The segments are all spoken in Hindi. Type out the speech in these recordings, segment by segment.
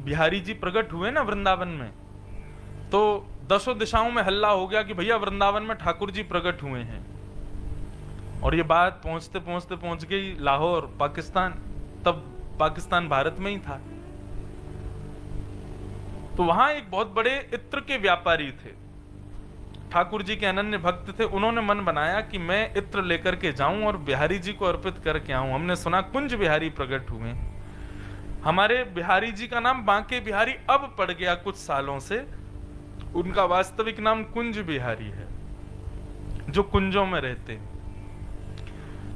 बिहारी जी प्रकट हुए ना वृंदावन में, तो दसों दिशाओं में हल्ला हो गया कि भैया वृंदावन में ठाकुर जी प्रकट हुए हैं। और ये बात पहुंचते पहुंचते पहुंच गई लाहौर, पाकिस्तान। तब पाकिस्तान भारत में ही था। तो वहां एक बहुत बड़े इत्र के व्यापारी थे, ठाकुर जी के अनन्य भक्त थे। उन्होंने मन बनाया कि मैं इत्र लेकर के जाऊं और बिहारी जी को अर्पित करके आऊं। हमने सुना कुंज बिहारी प्रकट हुए। हमारे बिहारी जी का नाम बांके बिहारी अब पड़ गया कुछ सालों से, उनका वास्तविक नाम कुंज बिहारी है, जो कुंजों में रहते हैं।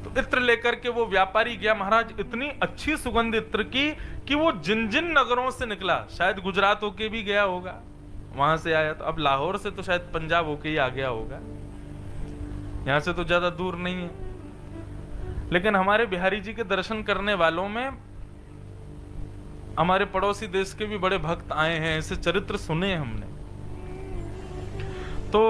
तो इत्र लेकर के वो व्यापारी गया। महाराज इतनी अच्छी सुगंध इत्र की कि वो जिन जिन नगरों से निकला, शायद गुजरात होके भी गया होगा, वहां से आया। तो अब लाहौर से तो शायद पंजाब होके ही आ गया होगा, यहां से तो ज्यादा दूर नहीं है। लेकिन हमारे बिहारी जी के दर्शन करने वालों में हमारे पड़ोसी देश के भी बड़े भक्त आए हैं, ऐसे चरित्र सुने हमने। तो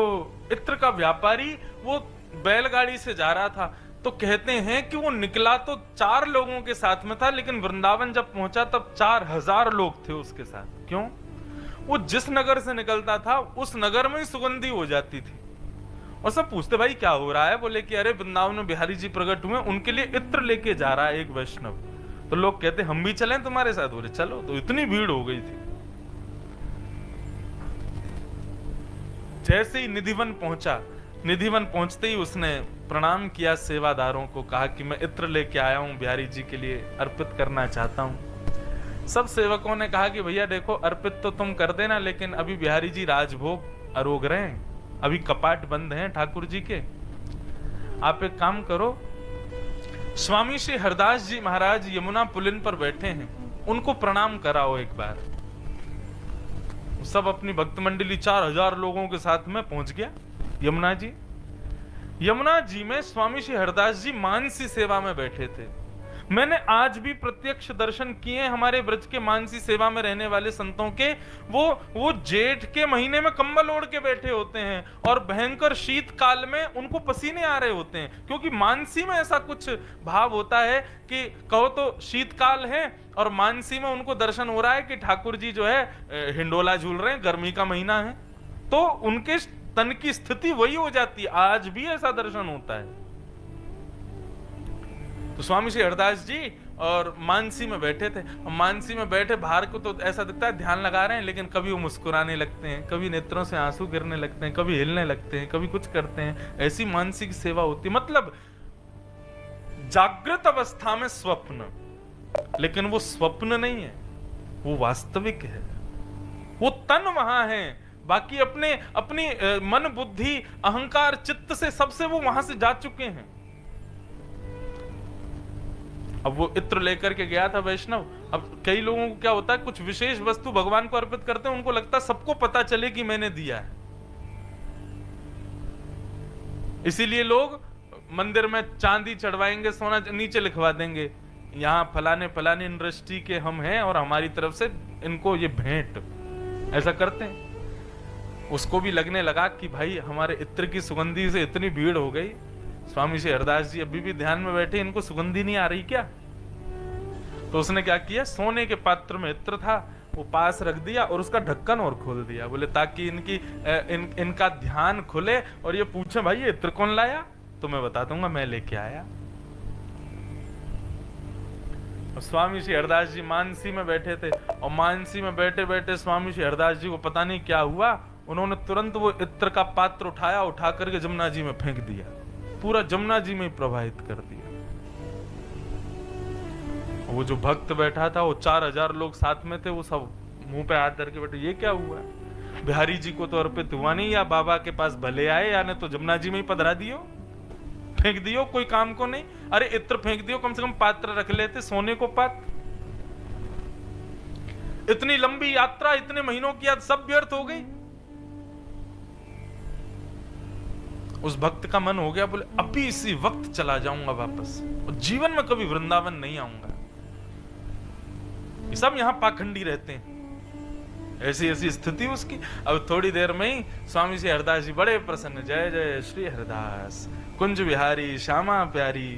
इत्र का व्यापारी वो बैलगाड़ी से जा रहा था, तो कहते हैं कि वो निकला तो 4 लोगों के साथ में था, लेकिन वृंदावन जब पहुंचा तब 4000 लोग थे उसके साथ। क्यों? वो जिस नगर से निकलता था उस नगर में ही सुगंधी हो जाती थी। और सब पूछते भाई क्या हो रहा है? बोले कि अरे वृंदावन में बिहारी जी प्रकट हुए, उनके लिए इत्र लेके जा रहा है एक वैष्णव। तो लोग कहते हम भी चलें तुम्हारे साथ? बोले चलो। तो इतनी भीड़ हो गई थी। जैसे ही निधिवन पहुंचा, निधिवन पहुंचते ही उसने प्रणाम किया सेवादारों को, कहा कि मैं इत्र लेके आया हूं, बिहारी जी के लिए अर्पित करना चाहता हूं। सब सेवकों ने कहा कि भैया देखो अर्पित तो तुम कर देना, लेकिन अभी बिहारी जी राजभोग अरोग रहे हैं, अभी कपाट बंद हैं ठाकुर जी के। आप एक काम करो, स्वामी श्री हरदास जी महाराज यमुना पुलिन पर बैठे हैं, उनको प्रणाम कराओ एक बार। सब अपनी भक्त मंडली 4000 लोगों के साथ में पहुंच गया यमुना जी। यमुना जी में स्वामी श्री हरदास जी मानसी सेवा में बैठे थे। मैंने आज भी प्रत्यक्ष दर्शन किए हमारे ब्रज के मानसी सेवा में रहने वाले संतों के। वो जेठ के महीने में कंबल ओढ़ के बैठे होते हैं और भयंकर शीत काल में उनको पसीने आ रहे होते हैं, क्योंकि मानसी में ऐसा कुछ भाव होता है कि कहो तो शीतकाल है और मानसी में उनको दर्शन हो रहा है कि ठाकुर जी जो है हिंडोला झूल रहे हैं, गर्मी का महीना है, तो उनके तन की स्थिति वही हो जाती है। आज भी ऐसा दर्शन होता है। तो स्वामी श्री हरदास जी और मानसी में बैठे थे। मानसी में बैठे बाहर को तो ऐसा दिखता है ध्यान लगा रहे हैं, लेकिन कभी वो मुस्कुराने लगते हैं, कभी नेत्रों से आंसू गिरने लगते हैं, कभी हिलने लगते हैं, कभी कुछ करते हैं। ऐसी मानसिक सेवा होती है। मतलब जागृत अवस्था में स्वप्न, लेकिन वो स्वप्न नहीं है, वो वास्तविक है। वो तन वहां है, बाकी अपनी मन बुद्धि अहंकार चित्त से सबसे वो वहां से जा चुके हैं। अब वो इत्र लेकर के गया था वैष्णव। अब कई लोगों को क्या होता है, कुछ विशेष वस्तु भगवान को अर्पित करते हैं, उनको लगता है सबको पता चले कि मैंने दिया है। इसीलिए लोग मंदिर में चांदी चढ़वाएंगे, सोना नीचे लिखवा देंगे, यहाँ फलाने फलाने यूनिवर्सिटी के हम हैं और हमारी तरफ से इनको ये भेंट, ऐसा करते हैं। उसको भी लगने लगा कि भाई हमारे इत्र की सुगंधी से इतनी भीड़ हो गई, स्वामी श्री हरदास जी अभी भी ध्यान में बैठे, इनको सुगंधी नहीं आ रही क्या? तो उसने क्या किया, सोने के पात्र में इत्र था, वो पास रख दिया और उसका ढक्कन और खोल दिया। बोले ताकि इनका ध्यान खुले और ये पूछे भाई ये इत्र कौन लाया, तो मैं बता दूंगा मैं लेके आया। स्वामी श्री हरदास जी मानसी में बैठे थे और मानसी में बैठे बैठे स्वामी श्री हरदास जी को पता नहीं क्या हुआ, उन्होंने तुरंत वो इत्र का पात्र उठाया, उठा करके जमुना जी में फेंक दिया, पूरा जमुना जी में प्रवाहित कर दिया। वो जो भक्त बैठा था, वो 4000 लोग साथ में थे, वो सब मुंह पे हाथ धर के बैठे, ये क्या हुआ? बिहारी जी को तो अर्पित हुआ नहीं, या बाबा के पास भले आए या ने तो जमुना जी में ही पधरा दियो, फेंक दियो, कोई काम को नहीं। अरे इत्र फेंक दियो, कम से कम पात्र रख लेते, सोने को पात्र। इतनी लंबी यात्रा, इतने महीनों की याद सब व्यर्थ हो गई। उस भक्त का मन हो गया, बोले अभी इसी वक्त चला जाऊंगा वापस, और जीवन में कभी वृंदावन नहीं आऊंगा। ये सब यहां पाखंडी रहते हैं, ऐसी ऐसी स्थिति उसकी। अब थोड़ी देर में ही स्वामी श्री हरदास जी बड़े प्रसन्न, जय जय श्री हरदास, कुंज बिहारी श्यामा प्यारी,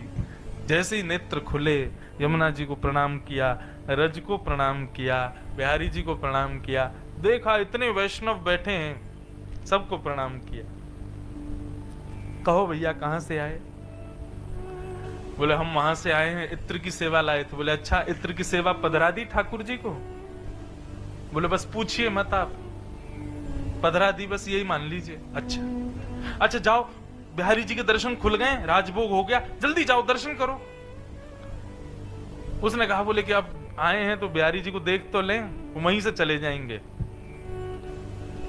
जैसे ही नेत्र खुले, यमुना जी को प्रणाम किया, रज को प्रणाम किया, बिहारी जी को प्रणाम किया, देखा इतने वैष्णव बैठे हैं, सबको प्रणाम किया। कहो भैया कहां से आए? बोले हम वहां से आए हैं, इत्र की सेवा लाए थे। बोले अच्छा, इत्र की सेवा पधरा दी ठाकुर जी को? बोले बस पूछिए मत आप, पधरा दी बस यही मान लीजिए। अच्छा जाओ, बिहारी जी के दर्शन खुल गए, राजभोग हो गया, जल्दी जाओ दर्शन करो। उसने कहा बोले कि आप आए हैं तो बिहारी जी को देख तो लें, वहीं से चले जाएंगे।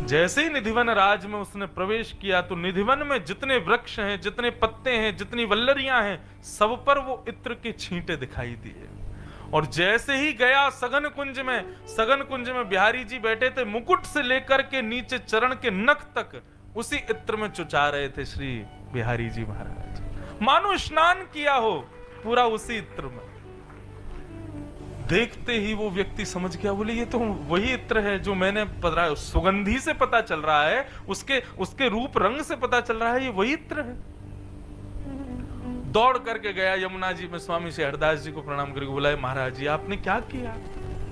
जैसे ही निधिवन राज में उसने प्रवेश किया तो निधिवन में जितने वृक्ष हैं, जितने पत्ते हैं, जितनी वल्लरियां हैं, सब पर वो इत्र के छींटे दिखाई दिए। और जैसे ही गया सघन कुंज में बिहारी जी बैठे थे, मुकुट से लेकर के नीचे चरण के नख तक उसी इत्र में चुचा रहे थे श्री बिहारी जी महाराज, मानो स्नान किया हो पूरा उसी इत्र में। देखते ही वो व्यक्ति समझ गया, बोले ये तो वही इत्र है जो मैंने पधराया। सुगंधी से पता चल रहा है, उसके रूप रंग से पता चल रहा है ये वही इत्र है। दौड़ करके गया यमुना जी में, स्वामी श्री हरदास जी को प्रणाम करके बोला, महाराज जी आपने क्या किया?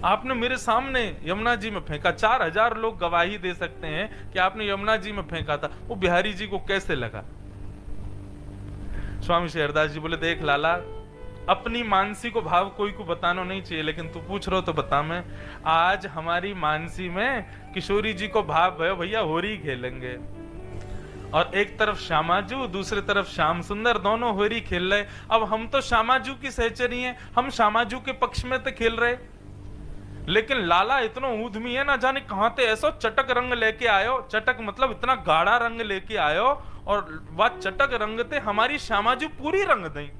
आपने मेरे सामने यमुना जी में फेंका। 4000 लोग गवाही दे सकते हैं कि आपने यमुना जी में फेंका था। वो बिहारी जी को कैसे लगा? स्वामी श्री हरदास जी बोले, देख लाला, अपनी मानसी को भाव कोई को बताना नहीं चाहिए, लेकिन तू पूछ रहा हो तो बता। मैं आज हमारी मानसी में किशोरी जी को भाव है, भैया होरी खेलेंगे, और एक तरफ श्यामाजू, दूसरी तरफ श्याम सुंदर, दोनों होरी खेल रहे। अब हम तो श्यामाजू की सहचरी हैं, हम श्यामाजू के पक्ष में तो खेल रहे, लेकिन लाला इतना ऊधमी है, ना जाने कहां से ऐसा चटक रंग लेके आयो। चटक मतलब इतना गाढ़ा रंग लेके आयो, और वह चटक रंग थे हमारी श्यामाजू पूरी रंग दई।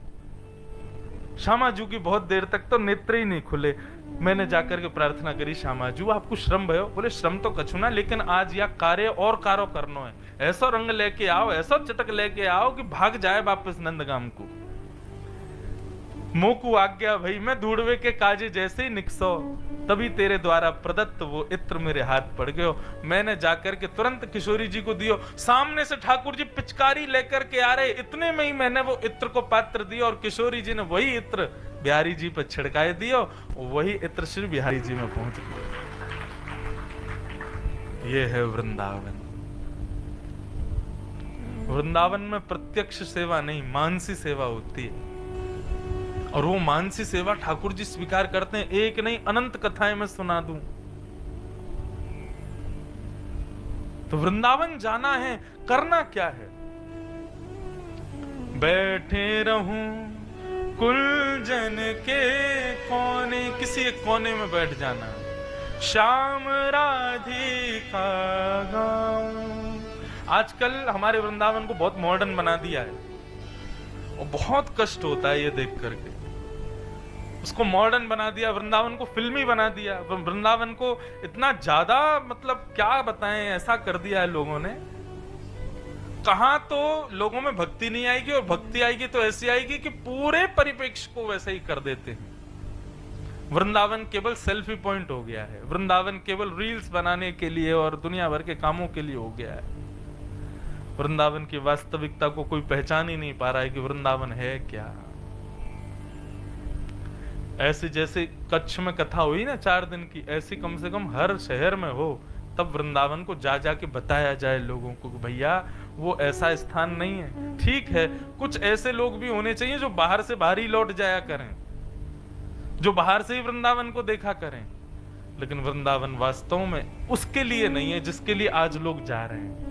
श्यामाजू की बहुत देर तक तो नेत्र ही नहीं खुले। मैंने जाकर के प्रार्थना करी, श्यामाजू आपको श्रम भयो? बोले श्रम तो कछु ना, लेकिन आज यह कार्य और कारो करनो है। ऐसा रंग लेके आओ, ऐसा चटक लेके आओ कि भाग जाए वापस नंदगाम को। मोकू आज्ञा भई, मैं ढूंढवे के काजे जैसे ही निकसो, तभी तेरे द्वारा प्रदत्त वो इत्र मेरे हाथ पड़ गयो। मैंने जाकर के तुरंत किशोरी जी को दियो। सामने से ठाकुर जी पिचकारी लेकर के आ रहे, इतने में ही मैंने वो इत्र को पात्र दिया, और किशोरी जी ने वही इत्र बिहारी जी पर छिड़काए दियो। वही इत्र श्री बिहारी जी में पहुंच गया। ये है वृंदावन। वृंदावन में प्रत्यक्ष सेवा नहीं, मानसी सेवा होती है, और वो मानसी सेवा ठाकुर जी स्वीकार करते हैं। एक नहीं, अनंत कथाएं मैं सुना दूं। तो वृंदावन जाना है, करना क्या है? बैठे रहूं कुलजन के कोने, किसी एक कोने में बैठ जाना, श्याम राधिका गाऊं। आजकल हमारे वृंदावन को बहुत मॉडर्न बना दिया है, और बहुत कष्ट होता है ये देख करके। उसको मॉडर्न बना दिया, वृंदावन को फिल्मी बना दिया, वृंदावन को इतना ज्यादा, मतलब क्या बताएं, ऐसा कर दिया है लोगों ने। कहां तो लोगों में भक्ति नहीं आएगी, और भक्ति आएगी तो ऐसी आएगी कि पूरे परिप्रेक्ष्य को वैसे ही कर देते हैं। वृंदावन केवल सेल्फी पॉइंट हो गया है, वृंदावन केवल रील्स बनाने के लिए और दुनिया भर के कामों के लिए हो गया है। वृंदावन की वास्तविकता को कोई पहचान ही नहीं पा रहा है कि वृंदावन है क्या। ऐसे जैसे कच्छ में कथा हुई ना 4 दिन की, ऐसी कम से कम हर शहर में हो, तब वृंदावन को जा जाके बताया जाए लोगों को कि भैया वो ऐसा स्थान नहीं है। ठीक है, कुछ ऐसे लोग भी होने चाहिए जो बाहर से बाहर ही लौट जाया करें, जो बाहर से ही वृंदावन को देखा करें, लेकिन वृंदावन वास्तव में उसके लिए नहीं है जिसके लिए आज लोग जा रहे हैं।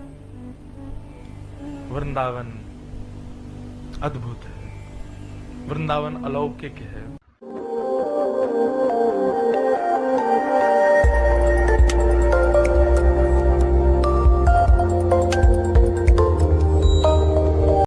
वृंदावन अद्भुत है, वृंदावन अलौकिक है।